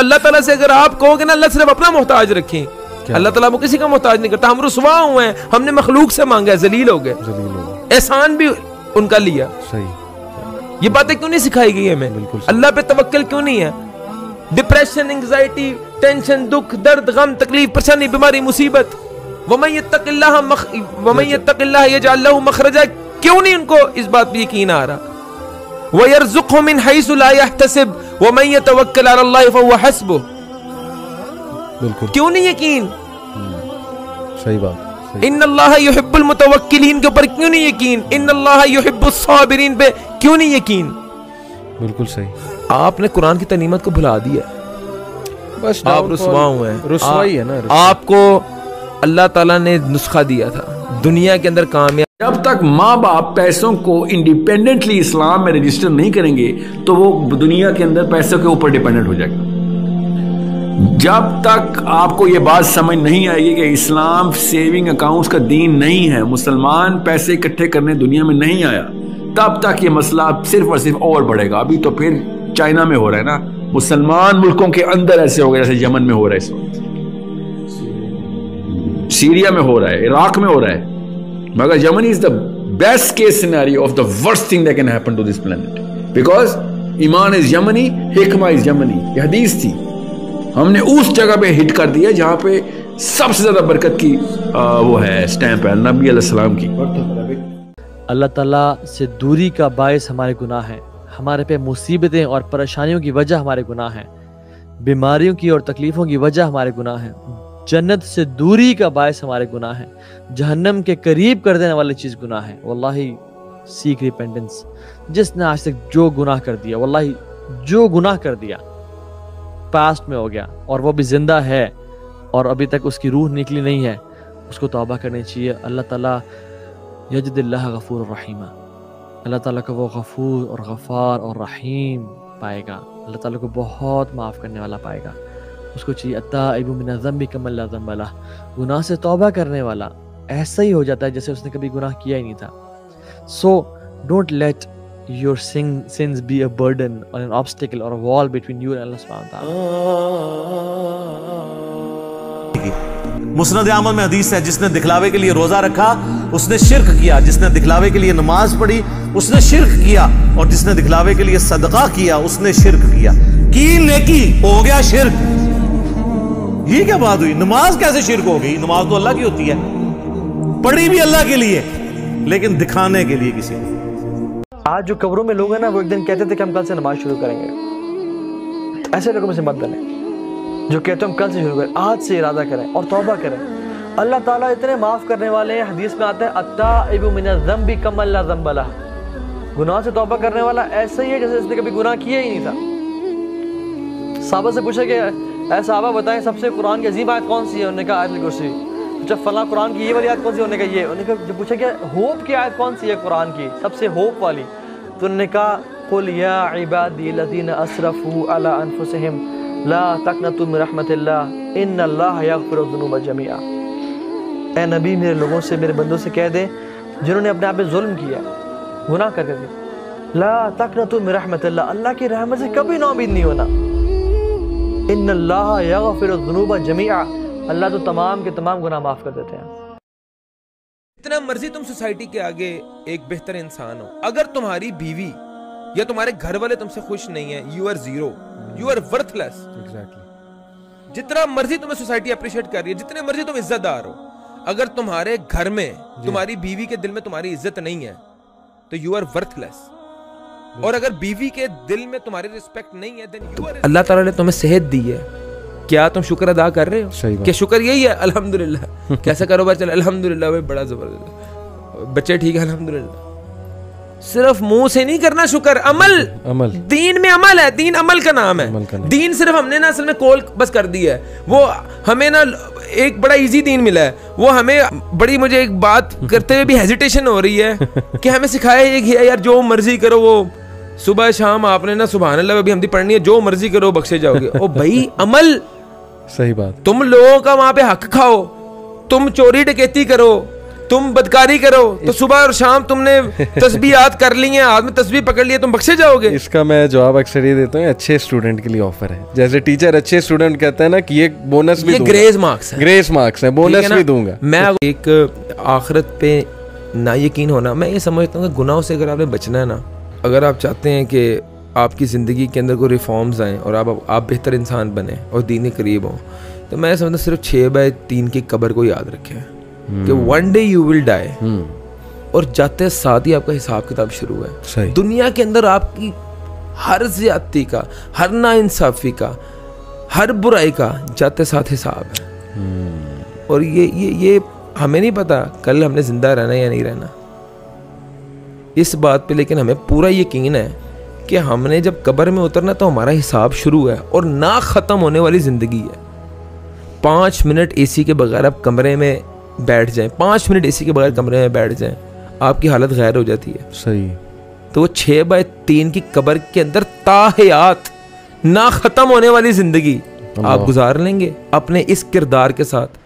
اللہ تعالیٰ سے اگر آپ کہو گے نا اللہ صرف اپنا محتاج رکھیں، اللہ تعالیٰ وہ کسی کا محتاج نہیں کرتا. ہم رسوا ہوئے ہیں، ہم نے مخلوق سے مانگا ہے، ذلیل ہو گئے، احسان بھی ان کا لیا. یہ باتیں کیوں نہیں سکھائی گئی ہمیں؟ اللہ پہ توکل کیوں نہیں ہے؟ ڈپریشن، انگزائٹی، ٹینشن، دکھ، درد، غم، تکلیف، پریشانی، بیماری، مصیبت. وَمَن يَتَّقِ اللَّهَ يَجْعَل لَّهُ مَخْرَجًا، کیوں نہیں ان کو اس بات پہ یقین آ رہا؟ وَيَرْزُقْهُ مِنْ حَيْثُ لَا يَحْتَسِبُ وَمَن يَتَوَكَّلْ عَلَى اللَّهِ فَهُوَ حَسْبُهُ. کیوں نہیں یقین؟ صحیح بات. ان اللہ یحب المتوکلین کے اوپر کیوں نہیں یقین؟ ان اللہ یحب الصابرین پہ کیوں نہیں یقین؟ بالکل صحیح. آپ نے قرآن کی تعلیمات کو بھلا دیا، بس آپ رسوا ہوئے ہیں. رسوائی ہے نا. آپ کو اللہ تعالیٰ نے نسخہ دیا تھا دنیا کے اندر کامیاب. جب تک ماں باپ پیسوں کو انڈیپینڈنٹلی اسلام میں رجسٹر نہیں کریں گے تو وہ دنیا کے اندر پیسوں کے اوپر ڈیپینڈنٹ ہو جائے گا. جب تک آپ کو یہ بات سمجھ نہیں آئے گی کہ اسلام سیونگ اکاؤنٹس کا دین نہیں ہے، مسلمان پیسے اکٹھے کرنے دنیا میں نہیں آیا، تب تک یہ مسئلہ صرف اور صرف اور بڑھے گا. ابھی تو پھر چائنا میں ہو رہا ہے نا، مسلمان ملکوں کے اندر ایسے ہو گئے جیسے یمن میں ہو رہا ہے، اس وقت سیریا میں ہو رہا ہے، عراق میں ہو رہا ہے. مگر Yemen is the best case scenario of the worst thing that can happen to this plant, because Iman is یمنی، حکمہ از یمنی. یہ حدیث تھی. ہم نے اس جگہ پہ ہٹ کر دیا جہاں پہ سب سے زیادہ برکت کی وہ ہے اسٹیمپ ہے نبی علیہ السلام کی. اللہ تعالیٰ سے دوری کا باعث ہمارے گناہ ہیں، ہمارے پہ مصیبتیں اور پریشانیوں کی وجہ ہمارے گناہ ہیں، بیماریوں کی اور تکلیفوں کی وجہ ہمارے گناہ ہیں، جنت سے دوری کا باعث ہمارے گناہ ہیں، جہنم کے قریب کر دینے والی چیز گناہ ہے. واللہ سیک ریپینٹنس. جس نے آج تک جو گناہ کر دیا، واللہ جو گناہ کر دیا پاسٹ میں ہو گیا اور وہ بھی زندہ ہے اور ابھی تک اس کی روح نکلی نہیں ہے، اس کو توبہ کرنی چاہیے. اللہ تعالیٰ یجد اللہ غفور الرحیم، اللہ تعالیٰ کو وہ غفور اور غفار اور رحیم پائے گا. اللہ تعالیٰ کو بہت معاف کرنے والا پائے گا. اس کو چاہیے التائب من الذنب کمن لا ذنب لہ، گناہ سے توبہ کرنے والا ایسا ہی ہو جاتا ہے جیسے اس نے کبھی گناہ کیا ہی نہیں تھا. So don't let your sins be a burden or an obstacle or a wall between you and Allah subhanahu wa ta'ala. مسند احمد میں حدیث ہے، جس نے دکھلاوے کے لیے روزہ رکھا اس نے شرک کیا، جس نے دکھلاوے کے لیے نماز پڑھی اس نے شرک کیا، اور جس نے دکھلاوے کے لیے صدقہ کیا اس نے شرک کیا. کی نیکی ہو گیا شرک. یہ کیا بات ہوئی؟ نماز کیسے شرک ہو گئی؟ نماز تو اللہ کی ہوتی ہے، پڑھی بھی اللہ کے لیے لیکن دکھانے کے لیے کسی کو. آج جو قبروں میں لوگ ہیں نا، وہ ایک دن کہتے تھے کہ ہم کل سے نماز شروع کریں گے. ایسے لوگوں میں سے مت بنیں جو کہتے ہیں ہم کل سے شروع کریں. آج سے ارادہ کریں اور توبہ کریں. اللہ تعالیٰ اتنے معاف کرنے والے ہیں. حدیث میں آتا ہے التائب من الذنب کمن لا ذنب لہ، گناہ سے توبہ کرنے والا ایسا ہی ہے جیسے اس نے کبھی گناہ کیا ہی نہیں تھا. صحابہ سے پوچھا کہ اے صحابہ بتائیں سب سے قرآن کی عظیم آیت کون سی ہے؟ انہوں نے کہا آیت الکرسی. جب فلاں قرآن کی یہ والی آیت کون سی؟ انہوں نے کہا یہ. انہوں نے کہا جب پوچھا کہ ہوپ کی آیت کون سی ہے قرآن کی سب سے ہوپ والی؟ تو انہوں نے کہا قل یا عبادی الذین اسرفوا علی انفسہم لا تقنطوا من رحمت اللہ ان اللہ یغفر الذنوب جميعا. اے نبی میرے لوگوں سے، میرے بندوں سے کہہ دیں جنہوں نے اپنے آپ پہ ظلم کیا، گناہ کر کے، لا تقنطوا من رحمت اللہ، اللہ کی رحمت سے کبھی نا امید نہیں ہونا. ان اللہ یغفر الذنوب جميعا، اللہ تو تمام کے تمام گناہ معاف کر دیتے ہیں. اتنا مرضی تم سوسائٹی کے آگے ایک بہتر انسان ہو، اگر تمہاری بیوی یا تمہارے گھر والے تم سے خوش نہیں ہیں، you are zero, you are worthless. جتنا مرضی تمہیں سوسائٹی اپریشیٹ کر رہی ہے، جتنے مرضی تم عزت دار ہو، اگر تمہارے گھر میں تمہاری بیوی کے دل میں تمہاری عزت نہیں ہے تو یو آر ورتھ لیس. اور اگر بیوی کے دل میں تمہاری رسپیکٹ نہیں ہے then you are. اللہ تعالیٰ نے تمہیں صحت دی ہے، کیا تم شکر ادا کر رہے ہو؟ کہ شکر یہی ہے الحمدللہ. کیسا کاروبار چل؟ الحمدللہ بھائی بڑا زبردست، بچے ٹھیک ہے الحمدللہ. صرف منہ سے نہیں کرنا شکر، عمل. دین میں عمل ہے، دین عمل کا نام ہے. دین صرف ہم نے نا اصل میں کول بس کر دی ہے. وہ ہمیں نا ایک بڑا ایزی دین ملا ہے، وہ ہمیں بڑی، مجھے ایک بات کرتے ہوئے بھی ہیزیٹیشن ہو رہی ہے کہ ہمیں سکھایا یہ گیا یار جو مرضی کرو، وہ صبح شام آپ نے نا سبحان اللہ ابھی ہمدی پڑھنی ہے، جو مرضی کرو بخشے جاؤ گے. او بھائی عمل. صحیح بات. تم لوگوں کا وہاں پہ حق کھاؤ، تم چوری ڈکیتی کرو، تم بدکاری کرو تو صبح اور شام تم نے تسبیحات کر لی ہیں, ہاتھ میں تسبیح پکڑ لی ہے, تم بخشے جاؤ گے. اس کا میں جواب اکثر یہ دیتا ہوں, اچھے اسٹوڈنٹ کے لیے آفر ہے. جیسے ٹیچر اچھے اسٹوڈنٹ کہتا ہے نا کہ یہ بونس بھی دوں گا, گریس مارکس ہیں, گریس مارکس ہیں, بونس بھی دوں گا. میں ایک آخرت پہ نا یقین ہونا, میں یہ سمجھتا ہوں کہ گناہوں سے اگر آپ نے بچنا ہے نا, اگر آپ چاہتے ہیں کہ آپ کی زندگی کے اندر کوئی ریفارمز آئیں اور آپ بہتر انسان بنیں اور دین کے قریب ہوں, تو میں سمجھتا ہوں صرف 6/3 کی قبر کو یاد رکھیں کہ ون ڈے یو ول ڈائی, اور جاتے ساتھ ہی آپ کا حساب کتاب شروع ہے. دنیا کے اندر آپ کی ہر زیادتی کا, ہر ناانصافی کا, ہر برائی کا جاتے ساتھ حساب ہے. اور یہ ہمیں نہیں پتا کل ہم نے زندہ رہنا یا نہیں رہنا اس بات پہ, لیکن ہمیں پورا یقین ہے کہ ہم نے جب قبر میں اترنا تو ہمارا حساب شروع ہے اور نہ ختم ہونے والی زندگی ہے. 5 منٹ اے سی کے بغیر آپ کمرے میں بیٹھ جائیں, 5 منٹ اے سی کے بغیر کمرے میں بیٹھ جائیں, آپ کی حالت غیر ہو جاتی ہے. صحیح. تو وہ 6/3 کی قبر کے اندر تاحیات نہ ختم ہونے والی زندگی آپ گزار لیں گے اپنے اس کردار کے ساتھ.